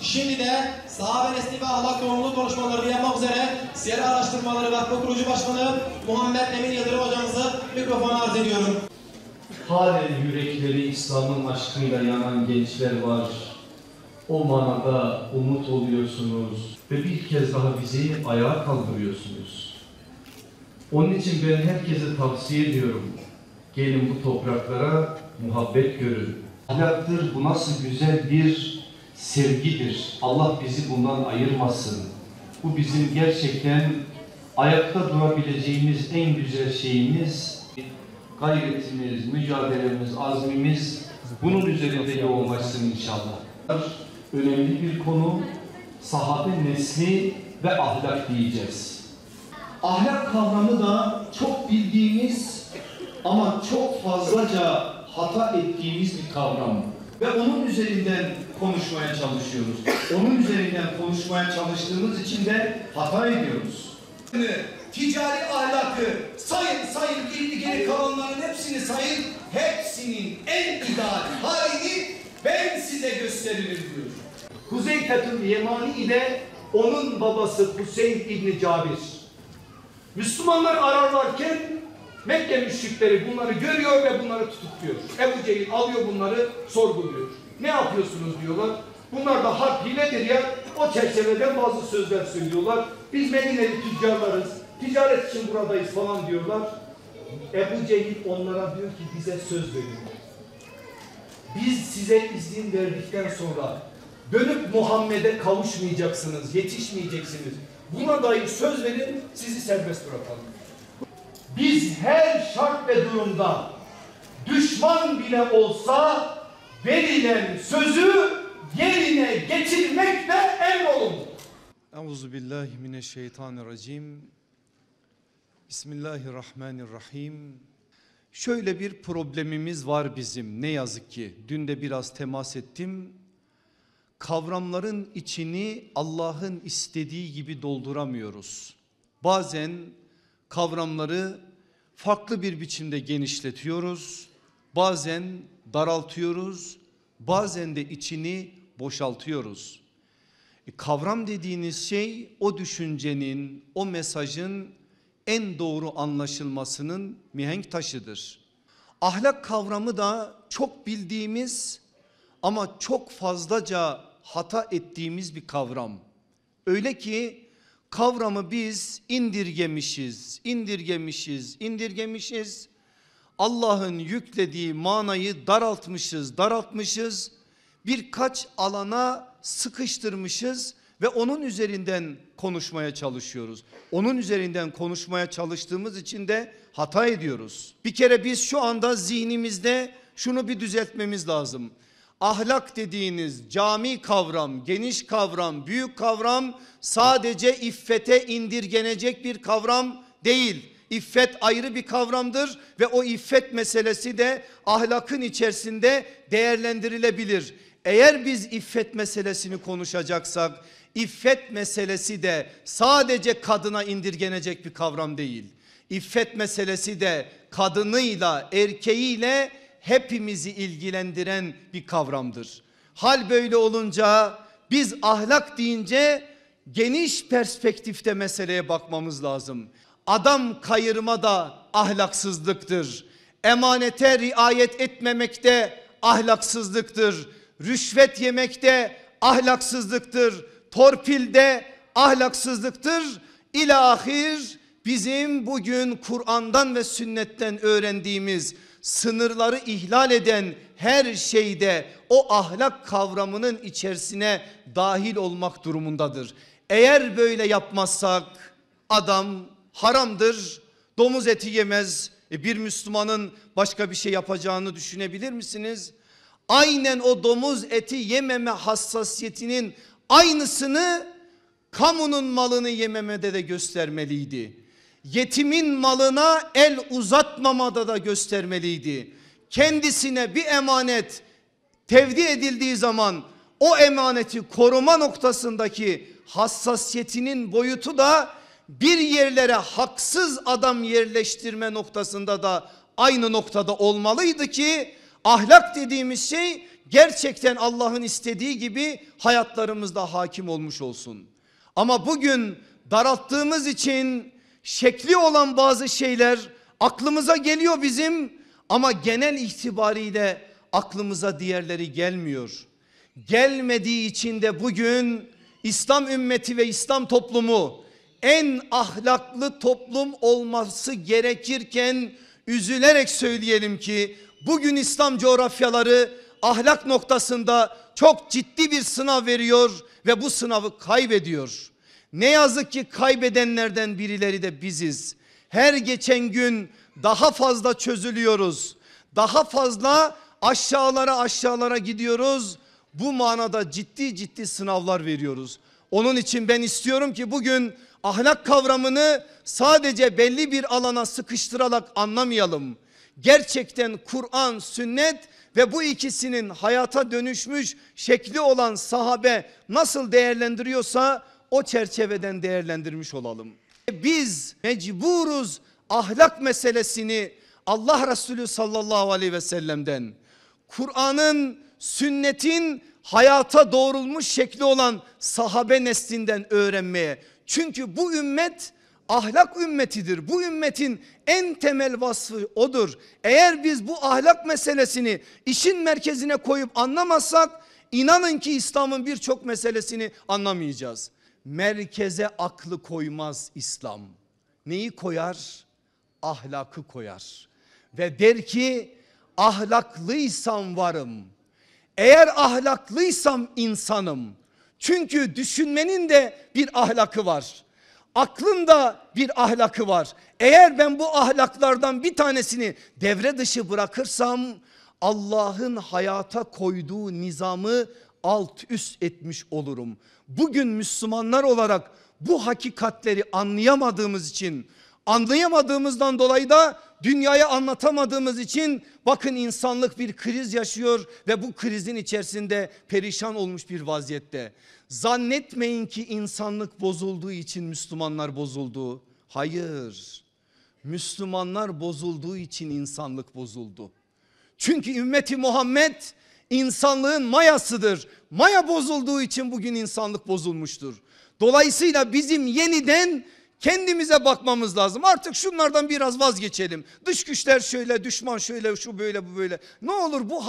Şimdi de sahabe nesli ve ahlak konulu konuşmalarını yapmak üzere Siyer Araştırmaları Vakfı Kurucu Başkanı Muhammed Emin Yıldırım hocamızı mikrofona arz ediyorum. Halen yürekleri İslam'ın aşkıyla yanan gençler var. O manada umut oluyorsunuz ve bir kez daha bizi ayağa kaldırıyorsunuz. Onun için ben herkese tavsiye ediyorum. Gelin bu topraklara muhabbet görün. Ahlaktır, bu nasıl güzel bir sevgidir. Allah bizi bundan ayırmasın. Bu bizim gerçekten ayakta durabileceğimiz en güzel şeyimiz. Gayretimiz, mücadelemiz, azmimiz bunun üzerinde yoğunlaşsın inşallah. Önemli bir konu, sahabe nesli ve ahlak diyeceğiz. Ahlak kavramı da çok bildiğimiz ama çok fazlaca hata ettiğimiz bir kavram. Ve onun üzerinden konuşmaya çalışıyoruz. Onun üzerinden konuşmaya çalıştığımız için de hata ediyoruz. Ticari ahlakı sayın geri kalanların hepsini sayın, hepsinin en ideal halini ben size gösteririm diyor. Huzeyfetül Yemani ile onun babası Hüseyin İbni Cabir. Müslümanlar ararlarken Mekke müşrikleri bunları görüyor ve bunları tutukluyor. Ebu Cehil alıyor bunları, sorguluyor. Ne yapıyorsunuz diyorlar. Bunlar da harp hiledir ya. O çerçeveden bazı sözler söylüyorlar. Biz Medineli tüccarlarız, ticaret için buradayız falan diyorlar. Ebu Cehil onlara diyor ki bize söz verin. Biz size izin verdikten sonra dönüp Muhammed'e kavuşmayacaksınız, yetişmeyeceksiniz. Buna dair söz verin, sizi serbest bırakalım. Biz her şart ve durumda düşman bile olsa verilen sözü yerine getirmekle emrolun. Euzubillahimineşşeytanirracim. Bismillahirrahmanirrahim. Şöyle bir problemimiz var bizim, ne yazık ki. Dün de biraz temas ettim. Kavramların içini Allah'ın istediği gibi dolduramıyoruz. Bazen kavramları farklı bir biçimde genişletiyoruz. Bazen daraltıyoruz. Bazen de içini boşaltıyoruz. Kavram dediğiniz şey o düşüncenin, o mesajın en doğru anlaşılmasının mihenk taşıdır. Ahlak kavramı da çok bildiğimiz ama çok fazlaca hata ettiğimiz bir kavram. Öyle ki kavramı biz indirgemişiz. Allah'ın yüklediği manayı daraltmışız. Birkaç alana sıkıştırmışız ve onun üzerinden konuşmaya çalışıyoruz. Onun üzerinden konuşmaya çalıştığımız için de hata ediyoruz. Bir kere biz şu anda zihnimizde şunu bir düzeltmemiz lazım. Ahlak dediğiniz cami kavram, geniş kavram, büyük kavram sadece iffete indirgenecek bir kavram değil. İffet ayrı bir kavramdır ve o iffet meselesi de ahlakın içerisinde değerlendirilebilir. Eğer biz iffet meselesini konuşacaksak, iffet meselesi de sadece kadına indirgenecek bir kavram değil. İffet meselesi de kadınıyla, erkeğiyle hepimizi ilgilendiren bir kavramdır. Hal böyle olunca biz ahlak deyince geniş perspektifte meseleye bakmamız lazım. Adam kayırma da ahlaksızlıktır. Emanete riayet etmemekte ahlaksızlıktır. Rüşvet yemekte ahlaksızlıktır. Torpilde ahlaksızlıktır. İlahir bizim bugün Kur'an'dan ve sünnetten öğrendiğimiz sınırları ihlal eden her şeyde o ahlak kavramının içerisine dahil olmak durumundadır. Eğer böyle yapmazsak adam haramdır, domuz eti yemez. Bir Müslümanın başka bir şey yapacağını düşünebilir misiniz? Aynen o domuz eti yememe hassasiyetinin aynısını kamunun malını yememede de göstermeliydi. Yetimin malına el uzatmamada da göstermeliydi. Kendisine bir emanet tevdi edildiği zaman o emaneti koruma noktasındaki hassasiyetinin boyutu da bir yerlere haksız adam yerleştirme noktasında da aynı noktada olmalıydı ki ahlak dediğimiz şey gerçekten Allah'ın istediği gibi hayatlarımızda hakim olmuş olsun. Ama bugün daralttığımız için şekli olan bazı şeyler aklımıza geliyor bizim, ama genel itibariyle aklımıza diğerleri gelmiyor. Gelmediği için de bugün İslam ümmeti ve İslam toplumu en ahlaklı toplum olması gerekirken üzülerek söyleyelim ki bugün İslam coğrafyaları ahlak noktasında çok ciddi bir sınav veriyor ve bu sınavı kaybediyor. Ne yazık ki kaybedenlerden birileri de biziz. Her geçen gün daha fazla çözülüyoruz. Daha fazla aşağılara gidiyoruz. Bu manada ciddi sınavlar veriyoruz. Onun için ben istiyorum ki bugün ahlak kavramını sadece belli bir alana sıkıştırarak anlamayalım. Gerçekten Kur'an, sünnet ve bu ikisinin hayata dönüşmüş şekli olan sahabe nasıl değerlendiriyorsa o çerçeveden değerlendirmiş olalım. Biz mecburuz ahlak meselesini Allah Resulü sallallahu aleyhi ve sellem'den, Kur'an'ın, sünnetin hayata doğrulmuş şekli olan sahabe neslinden öğrenmeye. Çünkü bu ümmet ahlak ümmetidir. Bu ümmetin en temel vasfı odur. Eğer biz bu ahlak meselesini işin merkezine koyup anlamazsak inanın ki İslam'ın birçok meselesini anlamayacağız. Merkeze aklı koymaz İslam. Neyi koyar? Ahlakı koyar. Ve der ki ahlaklıysam varım. Eğer ahlaklıysam insanım. Çünkü düşünmenin de bir ahlakı var. Aklın da bir ahlakı var. Eğer ben bu ahlaklardan bir tanesini devre dışı bırakırsam Allah'ın hayata koyduğu nizamı alt üst etmiş olurum. Bugün Müslümanlar olarak bu hakikatleri anlayamadığımızdan dolayı da dünyaya anlatamadığımız için bakın insanlık bir kriz yaşıyor ve bu krizin içerisinde perişan olmuş bir vaziyette. Zannetmeyin ki insanlık bozulduğu için Müslümanlar bozuldu. Hayır. Müslümanlar bozulduğu için insanlık bozuldu. Çünkü ümmeti Muhammed insanlığın mayasıdır. Maya bozulduğu için bugün insanlık bozulmuştur. Dolayısıyla bizim yeniden kendimize bakmamız lazım. Artık şunlardan biraz vazgeçelim. Dış güçler şöyle, düşman şöyle, şu böyle, bu böyle. Ne olur bu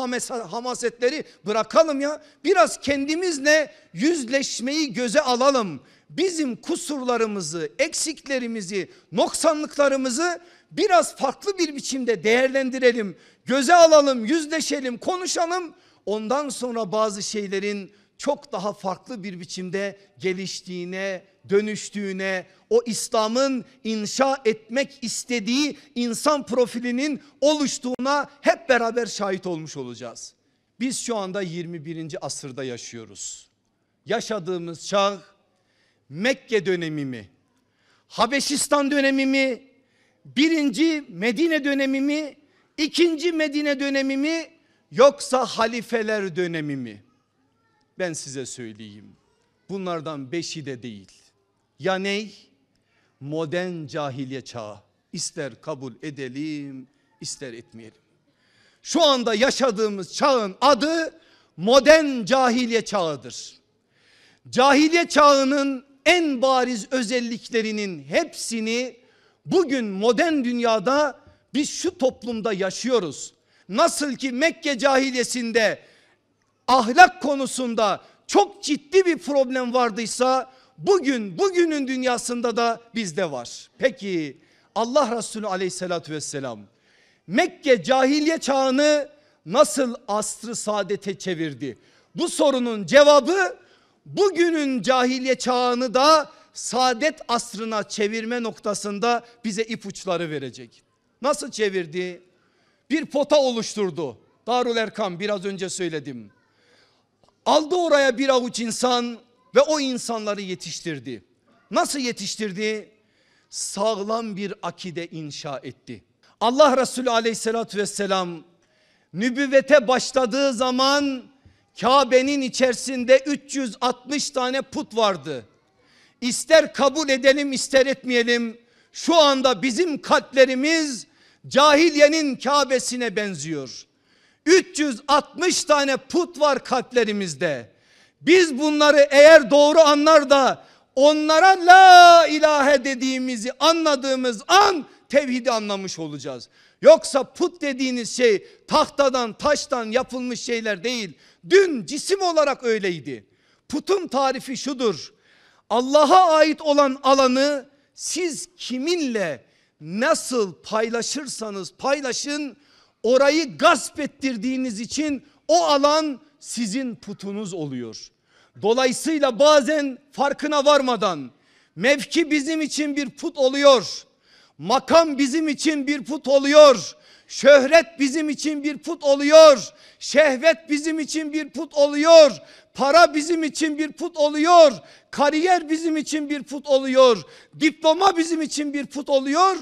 hamasetleri bırakalım ya. Biraz kendimizle yüzleşmeyi göze alalım. Bizim kusurlarımızı, eksiklerimizi, noksanlıklarımızı biraz farklı bir biçimde değerlendirelim. Göze alalım, yüzleşelim, konuşalım. Ondan sonra bazı şeylerin çok daha farklı bir biçimde geliştiğine, dönüştüğüne, o İslam'ın inşa etmek istediği insan profilinin oluştuğuna hep beraber şahit olmuş olacağız. Biz şu anda 21. asırda yaşıyoruz. Yaşadığımız çağ Mekke dönemi mi? Habeşistan dönemi mi? 1. Medine dönemi mi? 2. Medine dönemi mi? Yoksa halifeler dönemi mi? Ben size söyleyeyim. Bunlardan 5'i de değil. Ya ney? Modern cahiliye çağı. İster kabul edelim, ister etmeyelim. Şu anda yaşadığımız çağın adı modern cahiliye çağıdır. Cahiliye çağının en bariz özelliklerinin hepsini bugün modern dünyada biz şu toplumda yaşıyoruz. Nasıl ki Mekke cahiliyesinde ahlak konusunda çok ciddi bir problem vardıysa bugünün dünyasında da bizde var. Peki Allah Resulü aleyhissalatü vesselam Mekke cahiliye çağını nasıl asr-ı saadete çevirdi? Bu sorunun cevabı bugünün cahiliye çağını da saadet asrına çevirme noktasında bize ipuçları verecek. Nasıl çevirdi? Bir pota oluşturdu. Darul Erkam, biraz önce söyledim. Aldı oraya bir avuç insan ve o insanları yetiştirdi. Nasıl yetiştirdi? Sağlam bir akide inşa etti. Allah Resulü aleyhissalatü vesselam nübüvvete başladığı zaman Kabe'nin içerisinde 360 tane put vardı. İster kabul edelim ister etmeyelim, şu anda bizim kalplerimiz cahiliyenin Kabe'sine benziyor. 360 tane put var kalplerimizde. Biz bunları eğer doğru anlar da onlara la ilahe dediğimizi anladığımız an tevhidi anlamış olacağız. Yoksa put dediğiniz şey tahtadan taştan yapılmış şeyler değil. Dün cisim olarak öyleydi. Putun tarifi şudur: Allah'a ait olan alanı siz kiminle nasıl paylaşırsanız paylaşın, orayı gasp ettirdiğiniz için o alan sizin putunuz oluyor. Dolayısıyla bazen farkına varmadan mevki bizim için bir put oluyor. Makam bizim için bir put oluyor. Şöhret bizim için bir put oluyor. Şehvet bizim için bir put oluyor. Para bizim için bir put oluyor. Kariyer bizim için bir put oluyor. Diploma bizim için bir put oluyor.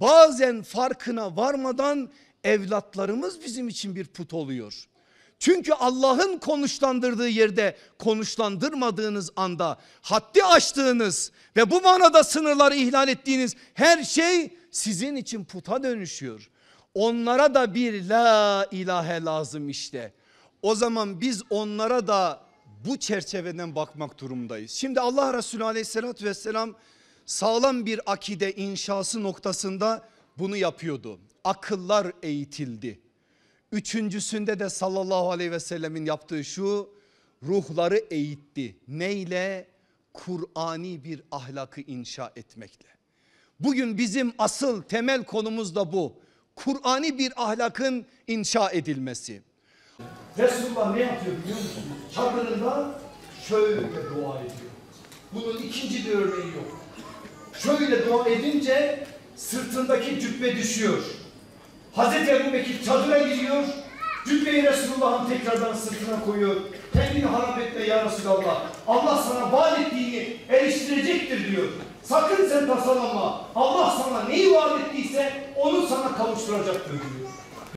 Bazen farkına varmadan evlatlarımız bizim için bir put oluyor. Çünkü Allah'ın konuşlandırdığı yerde konuşlandırmadığınız anda haddi aştığınız ve bu manada sınırları ihlal ettiğiniz her şey sizin için puta dönüşüyor. Onlara da bir la ilahe lazım işte. O zaman biz onlara da bu çerçeveden bakmak durumundayız. Şimdi Allah Resulü aleyhissalatü vesselam sağlam bir akide inşası noktasında bunu yapıyordu. Akıllar eğitildi. Üçüncüsünde de sallallahu aleyhi ve sellemin yaptığı şu: ruhları eğitti. Neyle? Kur'ani bir ahlakı inşa etmekle. Bugün bizim asıl temel konumuz da bu. Kur'ani bir ahlakın inşa edilmesi. Resulullah ne yapıyor biliyor musunuz? Çadırında şöyle dua ediyor. Bunun ikinci bir örneği yok. Şöyle dua edince sırtındaki cübbe düşüyor. Hazreti Ebubekir çadıra giriyor. Cübbeyi Resulullah'ın tekrardan sırtına koyuyor. Kendini harap etme ya Resulallah. Allah sana vaat ettiğini eriştirecektir diyor. Sakın sen tasalanma. Allah sana neyi vaat ettiyse onu sana kavuşturacaktır diyor.